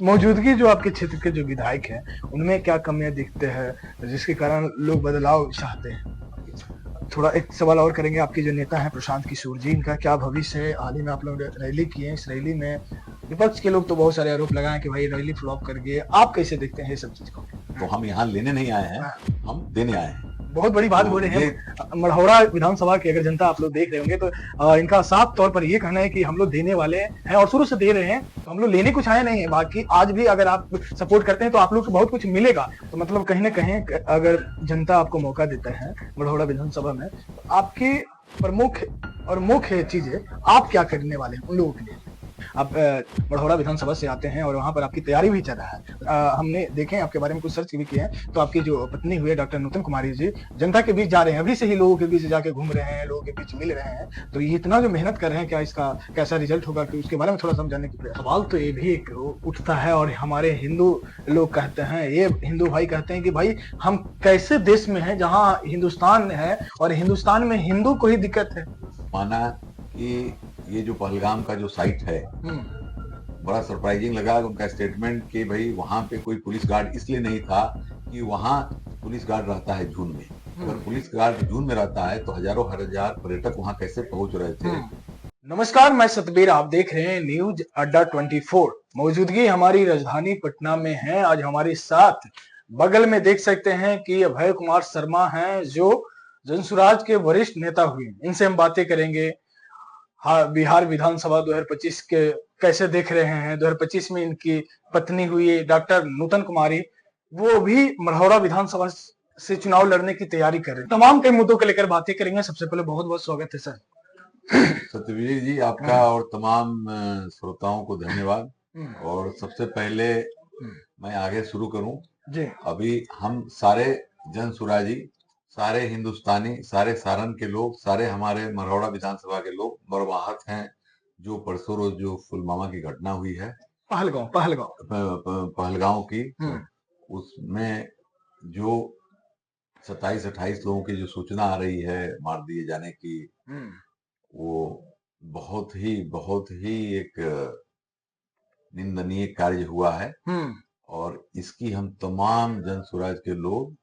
मौजूदगी जो आपके क्षेत्र के जो विधायक हैं, उनमें क्या कमियां दिखते हैं जिसके कारण लोग बदलाव चाहते हैं? थोड़ा एक सवाल और करेंगे, आपके जो नेता हैं प्रशांत किशोर जी, इनका क्या भविष्य है? हाल ही में आप लोग रैली किए, इस रैली में विपक्ष के लोग तो बहुत सारे आरोप लगाए कि भाई रैली फ्लॉप कर गई, आप कैसे देखते हैं ये सब चीज को? तो हम यहाँ लेने नहीं आए हैं, हम देने आए हैं। बहुत बड़ी बात तो बोले ये हैं। मढ़ौरा विधानसभा की अगर जनता आप लोग देख रहे होंगे तो इनका साफ तौर पर ये कहना है कि हम लोग देने वाले हैं और शुरू से दे रहे हैं, तो हम लोग लेने कुछ आए नहीं है। बाकी आज भी अगर आप सपोर्ट करते हैं तो आप लोग को बहुत कुछ मिलेगा। तो मतलब कहीं ना कहीं अगर जनता आपको मौका देता है मढ़ौरा विधानसभा में, तो आपकी प्रमुख और मुख्य चीजें आप क्या करने वाले हैं उन लोगों के लिए? आप मढ़ौरा विधानसभा से आते हैं और वहां पर आपकी तैयारी भी चल रहा है। हमने देखे आपके बारे में कुछ सर्च भी किए हैं, तो आपकी जो पत्नी हुई है डॉक्टर नूतन कुमारी जी, जनता के बीच जा रहे हैं, अभी से ही लोगों के बीच जाके घूम रहे हैं, लोगों के बीच मिल रहे हैं। तो ये इतना जो मेहनत कर रहे हैं, क्या इसका कैसा रिजल्ट होगा कि उसके बारे में थोड़ा समझाने की प्रयास। सवाल तो ये भी एक उठता है और हमारे हिंदू लोग कहते हैं, ये हिंदू भाई कहते हैं कि भाई हम कैसे देश में हैं जहाँ हिंदुस्तान है और हिंदुस्तान में हिंदू को ही दिक्कत है। माना कि ये जो पहलगाम का जो साइट है, बड़ा सरप्राइजिंग लगा उनका स्टेटमेंट कि भाई वहां पे कोई पुलिस गार्ड इसलिए नहीं था कि वहां पुलिस गार्ड रहता है जून में। अगर पुलिस गार्ड जून में रहता है तो हजारों हजार पर्यटक वहां कैसे पहुंच रहे थे? नमस्कार, मैं सतबीर, आप देख रहे हैं न्यूज अड्डा 24। मौजूदगी हमारी राजधानी पटना में है। आज हमारे साथ बगल में देख सकते हैं कि अभय कुमार शर्मा हैं, जो जनसुराज के वरिष्ठ नेता हुए। इनसे हम बातें करेंगे। हाँ, बिहार विधानसभा 2025 के कैसे देख रहे हैं? 2025 में इनकी पत्नी हुई डॉक्टर नूतन कुमारी, वो भी मढ़ौरा विधानसभा से चुनाव लड़ने की तैयारी कर रहे हैं। तमाम कई मुद्दों को लेकर बातें करेंगे। सबसे पहले बहुत बहुत स्वागत है सर। सतवीर जी, आपका और तमाम श्रोताओं को धन्यवाद। और सबसे पहले मैं आगे शुरू करूं जी। अभी हम सारे जन सुराजी, सारे हिंदुस्तानी, सारे सारण के लोग, सारे हमारे मढ़ौरा विधानसभा के लोग मर्माहत हैं जो परसों रोज जो पुलवामा की घटना हुई है, पहलगांव की, उसमें जो 27-28 लोगों की जो सूचना आ रही है मार दिए जाने की, वो बहुत ही एक निंदनीय कार्य हुआ है। और इसकी हम तमाम जन सुराज के लोग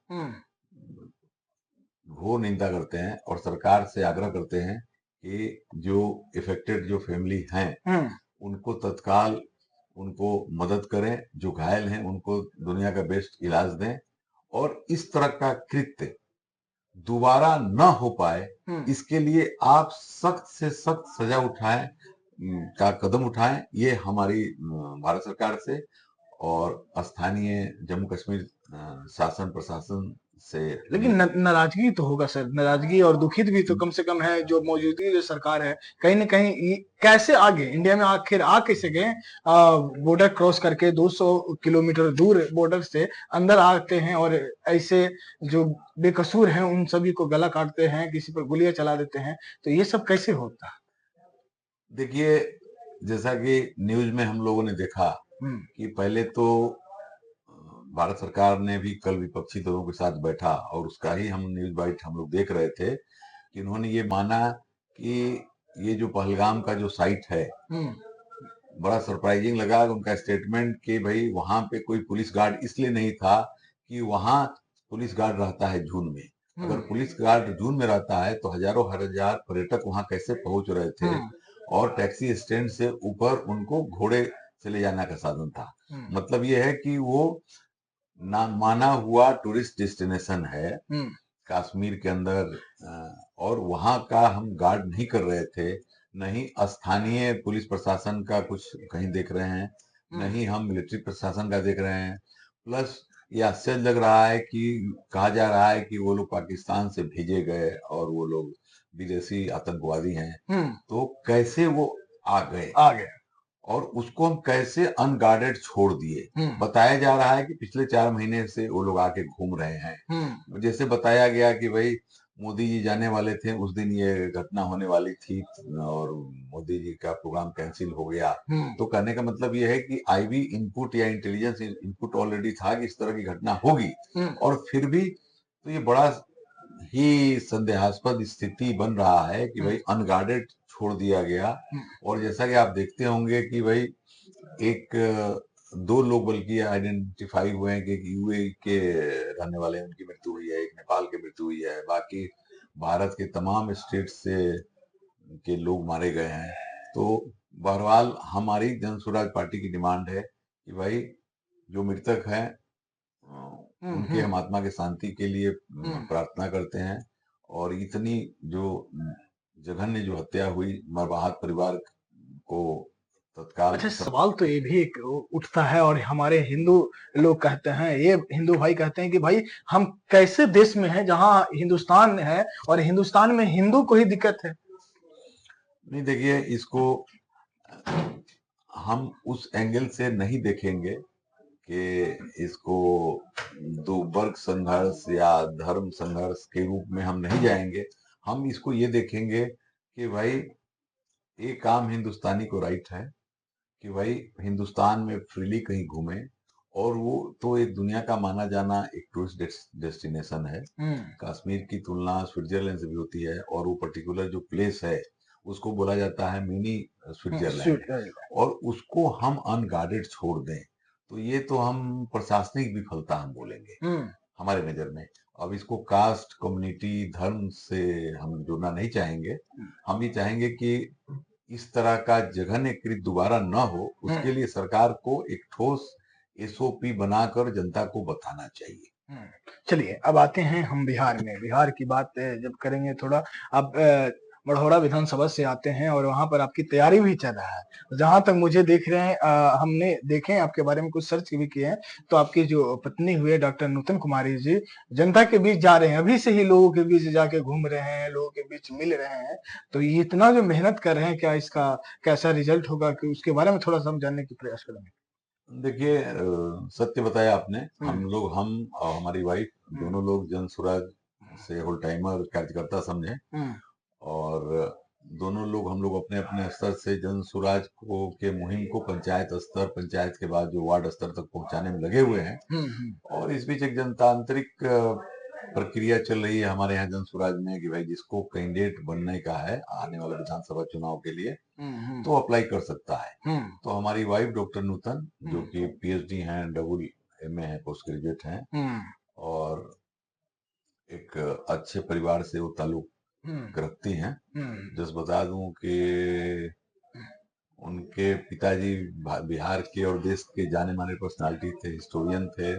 घोर निंदा करते हैं और सरकार से आग्रह करते हैं कि जो इफेक्टेड जो फैमिली हैं उनको तत्काल उनको मदद करें, जो घायल हैं उनको दुनिया का बेस्ट इलाज दें और इस तरह का कृत्य दोबारा न हो पाए, इसके लिए आप सख्त से सख्त सजा उठाएं, का कदम उठाएं। ये हमारी भारत सरकार से और स्थानीय जम्मू कश्मीर शासन प्रशासन से। लेकिन नाराजगी तो होगा सर, नाराजगी और दुखित भी तो कम से कम है। जो मौजूदगी जो सरकार है, कहीं ना कहीं कैसे आगे इंडिया में आखिर आ कैसे गए? बॉर्डर क्रॉस करके 200 किलोमीटर दूर बॉर्डर से अंदर आते हैं और ऐसे जो बेकसूर हैं उन सभी को गला काटते हैं, किसी पर गोलियां चला देते हैं। तो ये सब कैसे होता? देखिए, जैसा कि न्यूज में हम लोगों ने देखा कि पहले तो भारत सरकार ने भी कल विपक्षी दलों के साथ बैठा और उसका ही हम न्यूज बाइट हम लोग देख रहे थे कि उन्होंने ये माना कि ये जो पहलगाम का जो साइट है, बड़ा सरप्राइजिंग लगा उनका स्टेटमेंट कि भाई वहां पे कोई पुलिस गार्ड इसलिए नहीं था कि वहां पुलिस गार्ड रहता है जून में। अगर पुलिस गार्ड जून में रहता है तो हजारों हजार पर्यटक वहां कैसे पहुंच रहे थे? और टैक्सी स्टैंड से ऊपर उनको घोड़े से ले जाने का साधन था। मतलब ये है कि वो ना माना हुआ टूरिस्ट डेस्टिनेशन है कश्मीर के अंदर, और वहां का हम गार्ड नहीं कर रहे थे, नहीं स्थानीय पुलिस प्रशासन का कुछ कहीं देख रहे हैं, नहीं हम मिलिट्री प्रशासन का देख रहे हैं। प्लस ये आश्चर्य लग रहा है कि कहा जा रहा है कि वो लोग पाकिस्तान से भेजे गए और वो लोग विदेशी आतंकवादी हैं। तो कैसे वो आ गए और उसको हम कैसे अनगार्डेड छोड़ दिए? बताया जा रहा है कि पिछले 4 महीने से वो लोग आके घूम रहे हैं। जैसे बताया गया कि भाई मोदी जी जाने वाले थे उस दिन ये घटना होने वाली थी और मोदी जी का प्रोग्राम कैंसिल हो गया। तो कहने का मतलब ये है कि आईबी इनपुट या इंटेलिजेंस इनपुट ऑलरेडी था कि इस तरह की घटना होगी, और फिर भी तो ये बड़ा ही संदेहास्पद स्थिति बन रहा है कि भाई अनगार्डेड छोड़ दिया गया। और जैसा कि आप देखते होंगे कि भाई एक दो लोग बल्कि आइडेंटिफाई हुए हैं कि यूएई के रहने वाले हैं, उनकी मृत्यु हुई है, एक नेपाल की मृत्यु हुई है, बाकी भारत के तमाम स्टेट से के लोग मारे गए हैं। तो बहरहाल हमारी जन स्वराज पार्टी की डिमांड है कि भाई जो मृतक हैं उनके हम आत्मा की शांति के लिए प्रार्थना करते हैं। और इतनी जो जघन्य जो हत्या हुई, मरवाहत परिवार को तत्काल अच्छा, सवाल तो ये भी एक उठता है और हमारे हिंदू लोग कहते हैं, ये हिंदू भाई कहते हैं कि भाई हम कैसे देश में हैं जहां हिंदुस्तान है और हिंदुस्तान में हिंदू को ही दिक्कत है। नहीं, देखिए इसको हम उस एंगल से नहीं देखेंगे कि इसको दो वर्ग संघर्ष या धर्म संघर्ष के रूप में हम नहीं जाएंगे। हम इसको ये देखेंगे कि भाई एक आम हिंदुस्तानी को राइट है कि भाई हिंदुस्तान में फ्रीली कहीं घूमे, और वो तो एक दुनिया का माना जाना एक टूरिस्ट डेस्टिनेशन है। कश्मीर की तुलना स्विट्जरलैंड से भी होती है, और वो पर्टिकुलर जो प्लेस है उसको बोला जाता है मिनी स्विट्जरलैंड, और उसको हम अनगार्डेड छोड़ दें तो ये तो हम प्रशासनिक विफलता हम बोलेंगे हमारे नजर में। अब इसको कास्ट, कम्युनिटी, धर्म से हम जुड़ना नहीं चाहेंगे। हम ये चाहेंगे कि इस तरह का जघन्य कृत्य दोबारा न हो, उसके लिए सरकार को एक ठोस एसओपी बनाकर जनता को बताना चाहिए। चलिए अब आते हैं हम बिहार में। बिहार की बात जब करेंगे थोड़ा, अब मढ़ौरा विधानसभा से आते हैं और वहां पर आपकी तैयारी भी चल रहा है। जहां तक मुझे देख रहे हैं, हमने देखे हैं आपके बारे में, कुछ सर्च भी किए हैं, तो आपकी जो पत्नी हुई डॉक्टर नूतन कुमारी जी जनता के बीच जा रहे हैं, अभी से ही लोगों के बीच जाके घूम रहे हैं, लोगों के बीच मिल रहे हैं। तो ये इतना जो मेहनत कर रहे हैं, क्या इसका कैसा रिजल्ट होगा, कि उसके बारे में थोड़ा सा हम जानने की प्रयास करेंगे। देखिए, सत्य बताया आपने। हम लोग, हम और हमारी वाइफ दोनों लोग जन स्वराज से होल टाइमर कार्यकर्ता समझे, और दोनों लोग, हम लोग अपने अपने स्तर से जन स्वराज को के मुहिम को पंचायत स्तर, पंचायत के बाद जो वार्ड स्तर तक पहुंचाने में लगे हुए हैं। और इस बीच एक जनतांत्रिक प्रक्रिया चल रही है हमारे यहाँ जन स्वराज में कि भाई जिसको कैंडिडेट बनने का है आने वाले विधानसभा चुनाव के लिए तो अप्लाई कर सकता है। तो हमारी वाइफ डॉक्टर नूतन, जो कि पीएचडी हैं, डबल एमए है, पोस्ट ग्रेजुएट हैं, और एक अच्छे परिवार से वो ताल्लुक रखती हैं। जस्ट बता दूं कि उनके पिताजी बिहार के और देश के जाने माने पर्सनालिटी थे, हिस्टोरियन थे।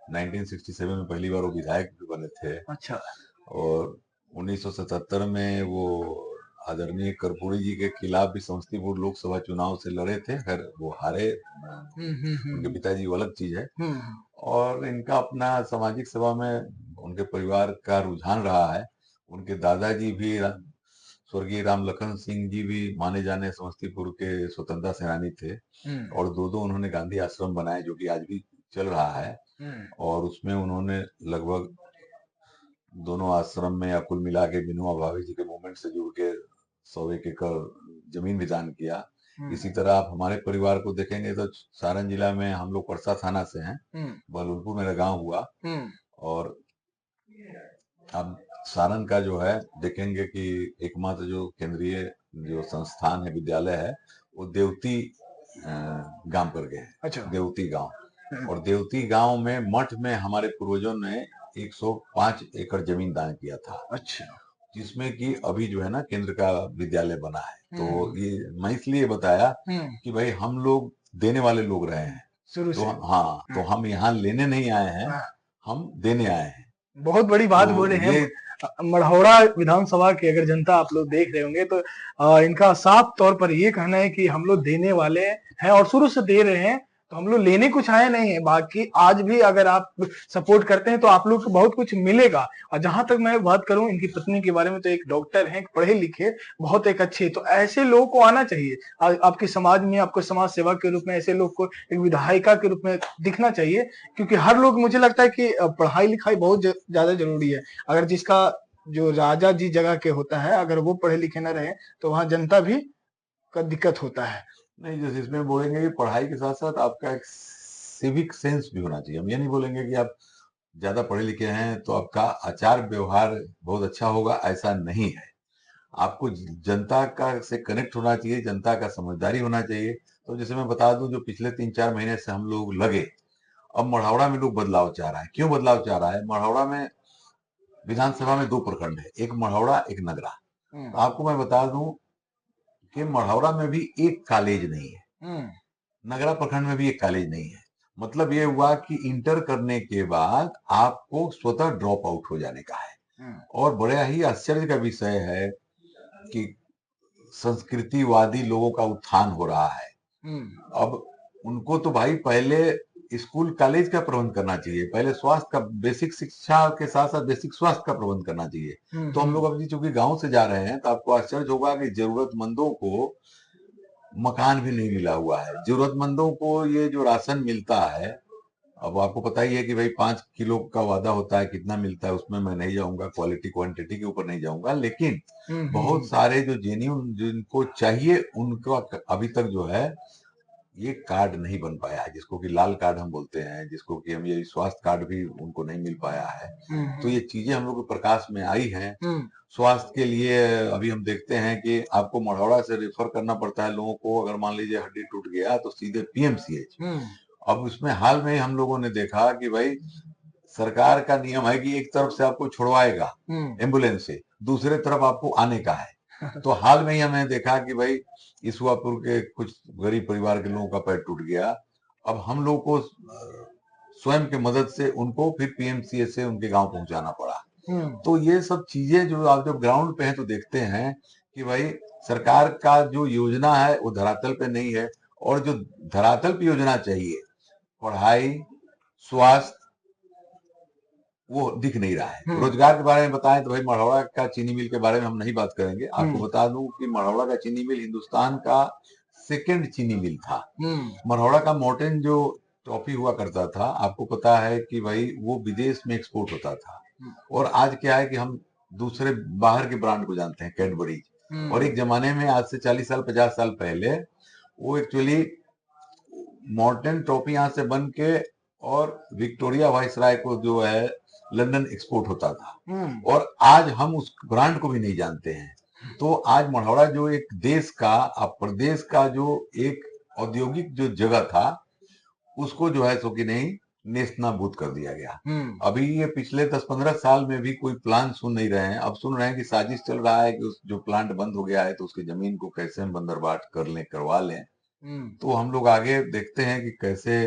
1967 में पहली बार वो विधायक भी बने थे। अच्छा। और 1977 में वो आदरणीय कर्पूरी जी के खिलाफ भी समस्तीपुर लोकसभा चुनाव से लड़े थे। खैर वो हारे, उनके पिताजी वो अलग चीज है। और इनका अपना सामाजिक सेवा में उनके परिवार का रुझान रहा है। उनके दादाजी भी स्वर्गीय राम लखन सिंह जी भी माने जाने समस्तीपुर के स्वतंत्रता सेनानी थे, और दो दो उन्होंने गांधी आश्रम बनाए जो कि आज भी चल रहा है। और उसमें उन्होंने लगभग दोनों आश्रम में या कुल मिला के विनोबा भावे जी के मूवमेंट से जुड़ के 100 एकड़ जमीन भी दान किया। इसी तरह आप हमारे परिवार को देखेंगे तो सारण जिला में हम लोग परसा थाना से हैं, बलुलपुर मेरा गांव हुआ। और अब सारण का जो है देखेंगे कि एकमात्र जो केंद्रीय जो संस्थान है, विद्यालय है, वो देवती गांव पर गए। अच्छा। देवती गांव, और देवती गांव में मठ में हमारे पूर्वजों ने 105 एकड़ जमीन दान किया था। अच्छा। जिसमें कि अभी जो है ना केंद्र का विद्यालय बना है। तो ये मैं इसलिए बताया कि भाई हम लोग देने वाले लोग रहे हैं शुरू से। हाँ, तो हम यहाँ लेने नहीं आए हैं, हम देने आए हैं। बहुत बड़ी बात बोल रहे हैं। मढ़ौरा विधानसभा की अगर जनता आप लोग देख रहे होंगे तो इनका साफ तौर पर ये कहना है कि हम लोग देने वाले हैं और शुरू से दे रहे हैं, तो हम लोग लेने कुछ आए नहीं है। बाकी आज भी अगर आप सपोर्ट करते हैं तो आप लोग को बहुत कुछ मिलेगा। और जहां तक मैं बात करूं इनकी पत्नी के बारे में, तो एक डॉक्टर हैं, पढ़े लिखे, बहुत एक अच्छे, तो ऐसे लोगों को आना चाहिए आपके समाज में। आपको समाज सेवा के रूप में ऐसे लोग को एक विधायिका के रूप में दिखना चाहिए, क्योंकि हर लोग, मुझे लगता है कि पढ़ाई लिखाई बहुत ज्यादा जरूरी है। अगर जिसका जो राजा जी जगह के होता है, अगर वो पढ़े लिखे न रहे तो वहां जनता भी का दिक्कत होता है। नहीं, जैसे इसमें बोलेंगे कि पढ़ाई के साथ साथ आपका एक सिविक सेंस भी होना चाहिए। हम ये नहीं बोलेंगे कि आप ज्यादा पढ़े लिखे हैं तो आपका आचार व्यवहार बहुत अच्छा होगा, ऐसा नहीं है। आपको जनता का से कनेक्ट होना चाहिए, जनता का समझदारी होना चाहिए। तो जैसे मैं बता दूं, जो पिछले 3-4 महीने से हम लोग लगे, अब मढ़ौरा में लोग बदलाव चाह रहा है। क्यों बदलाव चाह रहा है? मढ़ौरा में विधानसभा में 2 प्रखंड है, एक मढ़ौरा, एक नगरा। तो आपको मैं बता दूं कि मढ़ौरा में भी एक कॉलेज नहीं है, नगरा प्रखंड में भी एक कॉलेज नहीं है। मतलब ये हुआ कि इंटर करने के बाद आपको स्वतः ड्रॉप आउट हो जाने का है। और बड़ा ही आश्चर्य का विषय है कि संस्कृतिवादी लोगों का उत्थान हो रहा है। अब उनको तो भाई पहले स्कूल कॉलेज का प्रबंध करना चाहिए, पहले स्वास्थ्य का, बेसिक शिक्षा के साथ साथ बेसिक स्वास्थ्य का प्रबंध करना चाहिए। तो हम लोग अभी चूंकि गांव से जा रहे हैं, तो आपको आश्चर्य होगा कि जरूरतमंदों को मकान भी नहीं मिला हुआ है। जरूरतमंदों को ये जो राशन मिलता है, अब आपको पता ही है कि भाई 5 किलो का वादा होता है, कितना मिलता है उसमें मैं नहीं जाऊंगा, क्वालिटी क्वांटिटी के ऊपर नहीं जाऊंगा, लेकिन बहुत सारे जो जेन्युइन जिनको चाहिए उनका अभी तक जो है ये कार्ड नहीं बन पाया है, जिसको कि लाल कार्ड हम बोलते हैं, जिसको कि हम ये स्वास्थ्य कार्ड भी उनको नहीं मिल पाया है। तो ये चीजें हम लोग के प्रकाश में आई हैं। स्वास्थ्य के लिए अभी हम देखते हैं कि आपको मढ़ौरा से रेफर करना पड़ता है लोगों को, अगर मान लीजिए हड्डी टूट गया तो सीधे पीएमसीएच। अब उसमें हाल में ही हम लोगों ने देखा कि भाई सरकार का नियम है कि एक तरफ से आपको छुड़वाएगा एम्बुलेंस से, दूसरे तरफ आपको आने का है। तो हाल में ही हमने देखा कि भाई ईसुआपुर के कुछ गरीब परिवार के लोगों का पैर टूट गया। अब हम लोग को स्वयं के मदद से उनको फिर पीएमसीएच से उनके गांव पहुंचाना पड़ा। तो ये सब चीजें जो आप जब ग्राउंड पे हैं तो देखते हैं कि भाई सरकार का जो योजना है वो धरातल पे नहीं है, और जो धरातल पे योजना चाहिए, पढ़ाई, स्वास्थ्य, वो दिख नहीं रहा है। रोजगार के बारे में बताएं तो भाई मढ़ौरा का चीनी मिल के बारे में हम नहीं बात करेंगे। आपको बता दूं कि मढ़ौरा का चीनी मिल हिंदुस्तान का सेकंड चीनी मिल था। मढ़ौरा का मॉर्टेन जो टॉफी हुआ करता था, आपको पता है कि भाई वो विदेश में एक्सपोर्ट होता था। और आज क्या है कि हम दूसरे बाहर के ब्रांड को जानते हैं, कैडबरी। और एक जमाने में आज से 40 साल 50 साल पहले वो एक्चुअली मॉर्टेन टॉफी यहाँ से बन के और विक्टोरिया वाइसराय को जो है लंदन एक्सपोर्ट होता था। और आज हम उस ब्रांड को भी नहीं जानते हैं। तो आज मढ़ौरा जो एक देश का, अब प्रदेश का जो एक औद्योगिक जो जगह था, उसको जो है सो कि नहीं नेस्तनाबूद कर दिया गया। अभी ये पिछले 10-15 साल में भी कोई प्लान सुन नहीं रहे हैं। अब सुन रहे हैं कि साजिश चल रहा है कि उस जो प्लांट बंद हो गया है तो उसकी जमीन को कैसे हम बंदरबाट कर लें, करवा लें। तो हम लोग आगे देखते हैं कि कैसे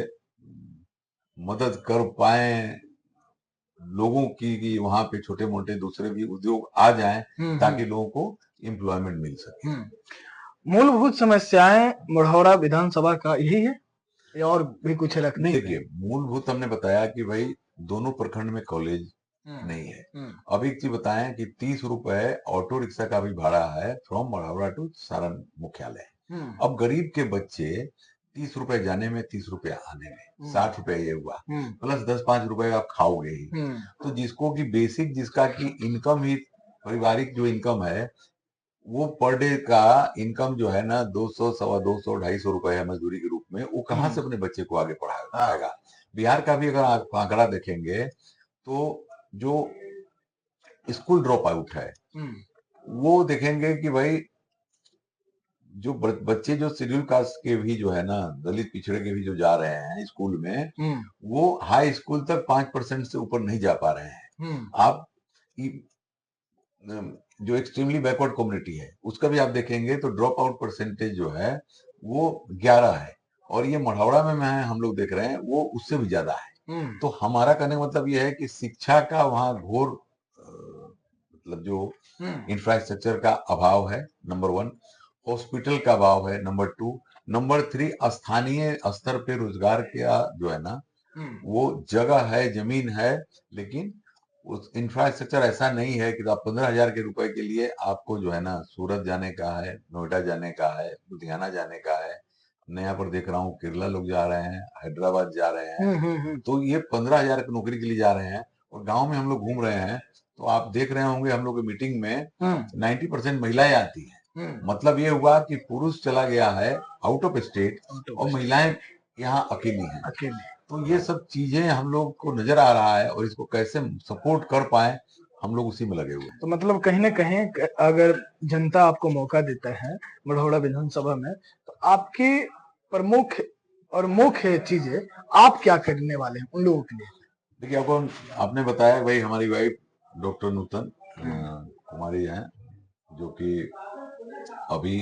मदद कर पाए लोगों की, कि वहां पे छोटे मोटे दूसरे भी उद्योग आ जाएं ताकि लोगों को एम्प्लॉयमेंट मिल सके। मूलभूत समस्याएं मढ़ौरा विधानसभा का यही है या और भी कुछ अलग? नहीं, देखिए मूलभूत हमने बताया कि भाई दोनों प्रखंड में कॉलेज नहीं है। अब एक चीज बताएं कि 30 रुपए ऑटो रिक्शा का भी भाड़ा है फ्रॉम मढ़ौरा टू सारण मुख्यालय। अब गरीब के बच्चे 30 रुपए जाने में, 30 रुपए आने में, 60 रुपए ये हुआ, प्लस 10-5 रुपए आप खाओगे ही। तो जिसको कि बेसिक, जिसका कि इनकम ही, पारिवारिक जो इनकम है वो पर डे का इनकम जो है ना 200, 250, 250 रुपए है मजदूरी के रूप में, वो कहाँ से अपने बच्चे को आगे पढ़ाएगा? बिहार का भी अगर आप आंकड़ा देखेंगे तो जो स्कूल ड्रॉप आउट है वो देखेंगे कि भाई जो बच्चे जो शेड्यूल कास्ट के भी जो है ना, दलित पिछड़े के भी जो जा रहे हैं स्कूल में, वो हाई स्कूल तक 5% से ऊपर नहीं जा पा रहे हैं। आप जो एक्सट्रीमली बैकवर्ड कम्युनिटी है उसका भी आप देखेंगे तो ड्रॉप आउट परसेंटेज जो है वो 11 है, और ये मढ़ौरा में हम लोग देख रहे हैं वो उससे भी ज्यादा है। तो हमारा कहने का मतलब ये है कि शिक्षा का वहाँ घोर मतलब जो इंफ्रास्ट्रक्चर का अभाव है, नंबर 1। हॉस्पिटल का अभाव है, नंबर 2। नंबर 3, स्थानीय स्तर पे रोजगार का जो है ना वो जगह है, जमीन है, लेकिन उस इंफ्रास्ट्रक्चर ऐसा नहीं है कि आप 15,000 के रुपए के लिए आपको जो है ना सूरत जाने का है, नोएडा जाने का है, लुधियाना जाने का है। नया पर देख रहा हूँ केरला लोग जा रहे हैं, हैदराबाद जा रहे हैं। तो ये 15,000 की नौकरी के लिए जा रहे हैं। और गांव में हम लोग घूम रहे हैं तो आप देख रहे होंगे हम लोग की मीटिंग में 90% महिलाएं आती हैं। मतलब ये हुआ कि पुरुष चला गया है आउट ऑफ स्टेट और महिलाएं यहाँ अकेली हैं। तो ये सब चीजें हम लोग को नजर आ रहा है, और इसको कैसे सपोर्ट कर पाए हम लोग उसी में लगे हुए हैं। तो मतलब कहीं ना कहीं अगर जनता आपको मौका देता है मढ़ौरा विधानसभा में, तो आपके प्रमुख और मुख्य चीजें आप क्या करने वाले हैं उन लोगों के लिए? देखिए, आपको आपने बताया भाई, हमारी वाइफ डॉक्टर नूतन हम्म, कुमारी हैं, जो कि अभी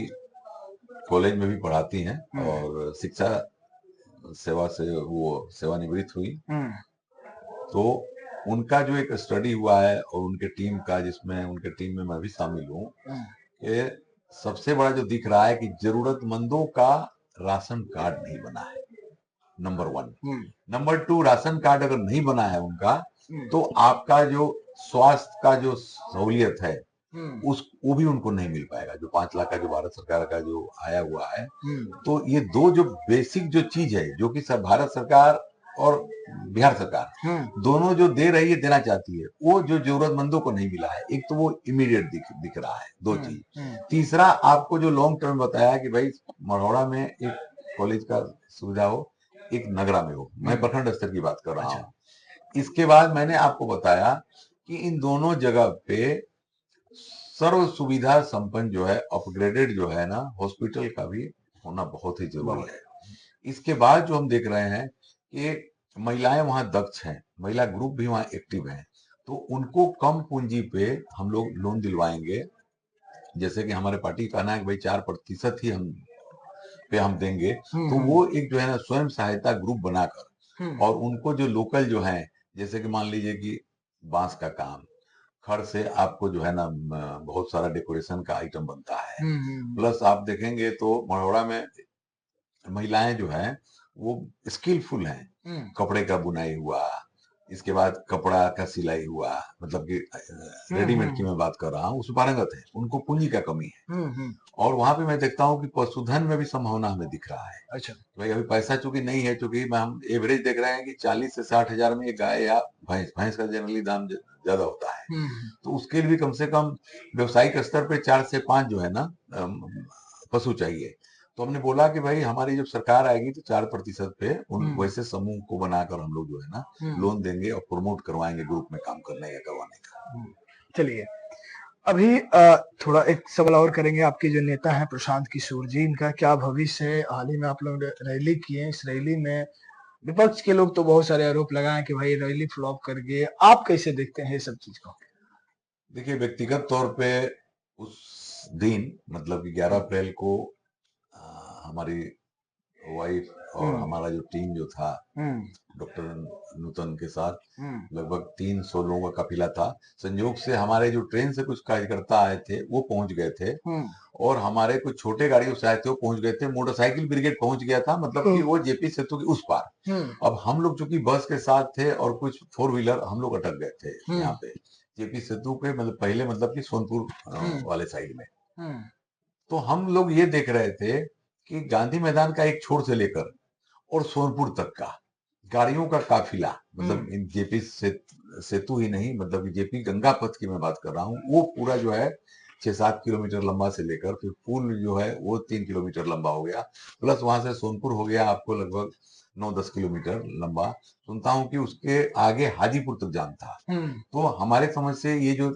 कॉलेज में भी पढ़ाती हैं हम्म, और शिक्षा सेवा से वो सेवानिवृत्त हुई। हम्म, तो उनका जो एक स्टडी हुआ है और उनके टीम का, जिसमें उनके टीम में मैं भी शामिल हूँ, हम्म, कि सबसे बड़ा जो दिख रहा है कि जरूरतमंदों का राशन कार्ड नहीं बना है, नंबर वन। हम्म, नंबर टू, राशन कार्ड अगर नहीं बना है उनका, हम्म, तो आपका जो स्वास्थ्य का जो सहूलियत है, हम्म, उस वो भी उनको नहीं मिल पाएगा, जो 5 लाख का जो भारत सरकार का जो आया हुआ है। हम्म, तो ये दो जो बेसिक जो चीज है, जो कि भारत सरकार और बिहार सरकार दोनों जो दे रही है, देना चाहती है, वो जो जरूरतमंदों को नहीं मिला है। एक तो वो इमीडिएट दिख रहा है, दो हम्म, चीज। हम्म, तीसरा, आपको जो लॉन्ग टर्म बताया कि भाई मढ़ौरा में एक कॉलेज का सुविधा हो, एक नगरा में हो, मैं प्रखंड स्तर की बात कर रहा अच्छा, हूँ। इसके बाद मैंने आपको बताया कि इन दोनों जगह पे सर्व सुविधा संपन्न जो है, अपग्रेडेड जो है ना, हॉस्पिटल का भी होना बहुत ही जरूरी बहुत, है। इसके बाद जो हम देख रहे हैं कि महिलाएं वहां दक्ष हैं, महिला ग्रुप भी वहां एक्टिव हैं, तो उनको कम पूंजी पे हम लोग लोन दिलवाएंगे। जैसे कि हमारे पार्टी का कहना है कि भाई 4% ही हम देंगे। हम्म, तो वो एक जो है ना, स्वयं सहायता ग्रुप बनाकर, हम्म, और उनको जो लोकल जो है, जैसे कि मान लीजिए कि बांस का काम, खड़ से आपको जो है ना बहुत सारा डेकोरेशन का आइटम बनता है। हम्म, हम्म, प्लस आप देखेंगे तो मढ़ौरा में महिलाएं जो हैं, वो स्किलफुल हैं। हम्म, कपड़े का बुनाई हुआ, इसके बाद कपड़ा का सिलाई हुआ, मतलब कि हम्म, रेडीमेड की हम्म, मैं बात कर रहा हूँ, उसमें पारंगत है, उनको पूंजी का कमी है। हम्म, और वहां पे मैं देखता हूँ कि पशुधन में भी संभावना हमें दिख रहा है। अच्छा, भाई अभी पैसा चूंकि नहीं है, चूंकि हम एवरेज देख रहे हैं कि 40 से 60 हजार में एक गाय या भैंस भैंस का जनरली दाम ज्यादा होता है। हम्म, तो उसके लिए भी कम से कम व्यवसायिक स्तर पे 4 से 5 जो है ना पशु चाहिए। तो हमने बोला कि भाई हमारी जब सरकार आएगी तो 4% पे उन हम्म, वैसे समूह को बनाकर हम लोग जो है ना हम्म, लोन देंगे और प्रमोट करवाएंगे ग्रुप में काम करने या करवाने का। हम्म। चलिए, अभी थोड़ा एक सवाल और करेंगे। आपके जो नेता हैं प्रशांत किशोर जी, इनका क्या भविष्य है? हाल ही में आप लोग रैली किए, इस रैली में विपक्ष के लोग तो बहुत सारे आरोप लगाए कि भाई रैली फ्लॉप कर गए। आप कैसे देखते हैं ये सब चीज को? देखिए, व्यक्तिगत तौर पे उस दिन, मतलब कि 11 अप्रैल को हमारी वाइफ और हम्म, हमारा जो टीम जो था, हम्म, डॉक्टर नूतन के साथ हम्म, लगभग 300 लोगों का काफिला था। संयोग से हमारे जो ट्रेन से कुछ कार्यकर्ता आए थे वो पहुंच गए थे, हम्म, और हमारे कुछ छोटे गाड़ियों से आए थे वो पहुंच गए थे। मोटरसाइकिल ब्रिगेड पहुंच गया था, मतलब कि वो जेपी सेतु की उस पार। हम्म, अब हम लोग चूंकि बस के साथ थे और कुछ 4 व्हीलर, हम लोग अटक गए थे हम्म, यहाँ पे जेपी सेतु पे, मतलब पहले, मतलब कि सोनपुर हम्म, वाले साइड में। हम्म, तो हम लोग ये देख रहे थे कि गांधी मैदान का एक छोर से लेकर और सोनपुर तक का गाड़ियों का काफिला, मतलब हम्म, इन जेपी सेतु ही नहीं, मतलब कि जेपी गंगा पथ की मैं बात कर रहा हूँ, वो पूरा जो है 6-7 किलोमीटर लंबा से लेकर फिर पुल जो है वो 3 किलोमीटर लंबा हो गया। प्लस वहां से सोनपुर हो गया आपको लगभग 9-10 किलोमीटर लंबा। सुनता हूँ कि उसके आगे हाजीपुर तक जाम था। हम्म, तो हमारे समझ से ये जो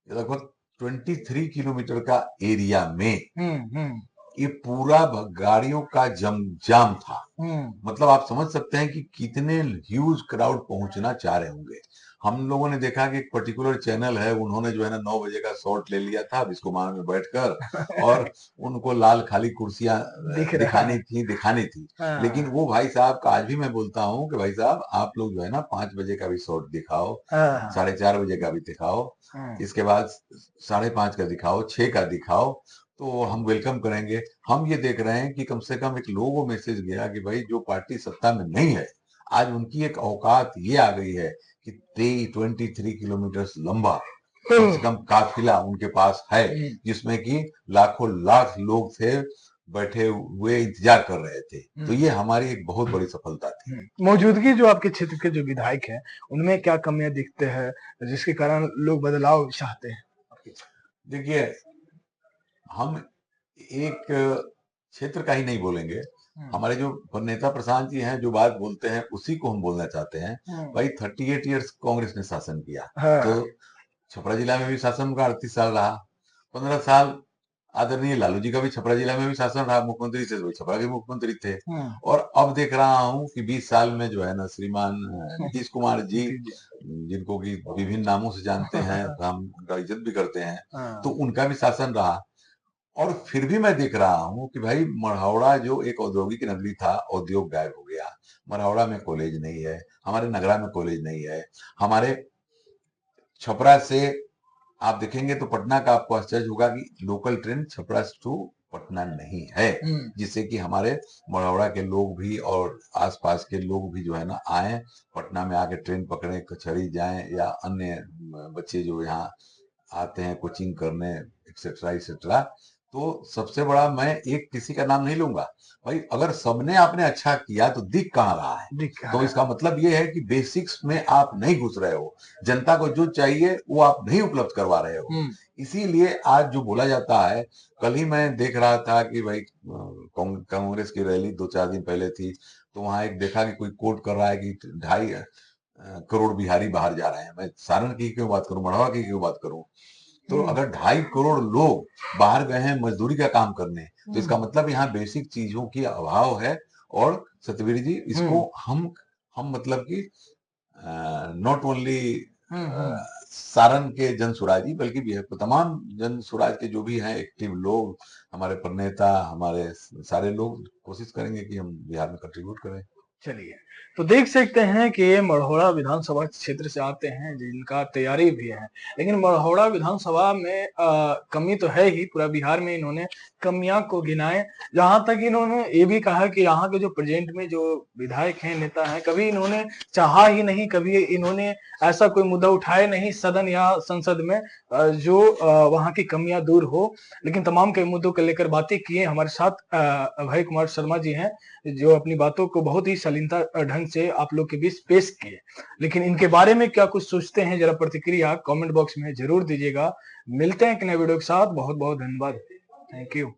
लगभग 23 किलोमीटर का एरिया में हम्म, ये पूरा गाड़ियों का जाम था। हम्म, मतलब आप समझ सकते हैं कि कितने ह्यूज क्राउड पहुंचना चाह रहे होंगे। हम लोगों ने देखा कि एक पर्टिकुलर चैनल है, उन्होंने जो है ना 9 बजे का शॉट ले लिया था बिस्कुमान में बैठकर, और उनको लाल खाली कुर्सियां दिख रहा है। दिखानी थी। लेकिन हाँ, वो भाई साहब का आज भी मैं बोलता हूँ कि भाई साहब, आप लोग जो है ना 5 बजे का भी शॉट दिखाओ, हाँ, 4:30 बजे का भी दिखाओ, हाँ, इसके बाद 5:30 का दिखाओ, 6 का दिखाओ, तो हम वेलकम करेंगे। हम ये देख रहे हैं कि कम से कम एक लोगों मैसेज गया कि भाई जो पार्टी सत्ता में नहीं है, आज उनकी एक औकात ये आ गई है कि 23 किलोमीटर लंबा कम से कम काफिला उनके पास है, हम्म, जिसमें कि लाखों लाख लोग थे, बैठे हुए इंतजार कर रहे थे। तो हम्म, ये हमारी एक बहुत बड़ी सफलता थी। मौजूदगी जो आपके क्षेत्र के जो विधायक हैं, उनमें क्या कमियां दिखते हैं जिसके कारण लोग बदलाव चाहते हैं? देखिए, हम एक क्षेत्र का ही नहीं बोलेंगे, हम्म, हमारे जो नेता प्रशांत जी हैं जो बात बोलते हैं उसी को हम बोलना चाहते हैं। हम्म, भाई 38 ईयर्स कांग्रेस ने शासन किया, तो हाँ, छपरा जिला में भी शासन का 38 साल रहा, 15 साल आदरणीय लालू जी का भी छपरा जिला में भी शासन रहा, मुख्यमंत्री थे तो छपरा के मुख्यमंत्री थे। और अब देख रहा हूं कि 20 साल में जो है ना श्रीमान नीतीश कुमार जी, जिनको कि विभिन्न नामों से जानते हैं, हम उनका इज्जत भी करते हैं, तो उनका भी शासन रहा। और फिर भी मैं देख रहा हूं कि भाई मढ़ौरा जो एक औद्योगिक नगरी था, उद्योग गायब हो गया। मढ़ौरा में कॉलेज नहीं है, हमारे नगरा में कॉलेज नहीं है, हमारे छपरा से आप देखेंगे तो पटना का आपको आश्चर्य होगा कि local train Chhapra to Patna नहीं है, जिससे कि हमारे मढ़ौरा के लोग भी और आसपास के लोग भी जो है ना आए, पटना में आके ट्रेन पकड़े, कचहरी जाएं, या अन्य बच्चे जो यहाँ आते हैं कोचिंग करने, एक्सेट्रा एक्सेट्रा। तो सबसे बड़ा, मैं एक किसी का नाम नहीं लूंगा भाई, अगर सबने आपने अच्छा किया तो दिख कहाँ रहा है? तो इसका मतलब ये है कि बेसिक्स में आप नहीं घुस रहे हो, जनता को जो चाहिए वो आप नहीं उपलब्ध करवा रहे हो। इसीलिए आज जो बोला जाता है, कल ही मैं देख रहा था कि भाई कांग्रेस की रैली 2-4 दिन पहले थी, तो वहां एक देखा कि कोई कोट कर रहा है कि 2.5 करोड़ बिहारी बाहर जा रहे हैं। मैं सारण की क्यों बात करूं, मढ़वा की क्यों बात करूं? तो अगर 2.5 करोड़ लोग बाहर गए हैं मजदूरी का काम करने, तो इसका मतलब यहाँ बेसिक चीजों की अभाव है। और सतवीर जी, इसको हम मतलब कि नॉट ओनली सारण के जन सुराजी, बल्कि भी तमाम जन सुराज के जो भी हैं एक्टिव लोग, हमारे प्रणेता, हमारे सारे लोग कोशिश करेंगे कि हम बिहार में कंट्रीब्यूट करें। चलिए, तो देख सकते हैं कि ये मढ़ौरा विधानसभा क्षेत्र से आते हैं, जिनका तैयारी भी है। लेकिन मढ़ौरा विधानसभा में कमी तो है ही, पूरा बिहार में इन्होंने कमियां को गिनाए। जहां तक इन्होंने ये भी कहा कि यहाँ के जो प्रेजेंट में जो विधायक हैं, नेता हैं, कभी इन्होंने चाहा ही नहीं, कभी इन्होंने ऐसा कोई मुद्दा उठाए नहीं सदन या संसद में जो वहां की कमियां दूर हो। लेकिन तमाम के मुद्दों को लेकर बातें किए। हमारे साथ अभय कुमार शर्मा जी हैं, जो अपनी बातों को बहुत ही शालीनता ढंग से आप लोग के बीच पेश किए। लेकिन इनके बारे में क्या कुछ सोचते हैं, जरा प्रतिक्रिया कमेंट बॉक्स में जरूर दीजिएगा। मिलते हैं एक नए वीडियो के साथ। बहुत बहुत धन्यवाद। Thank you.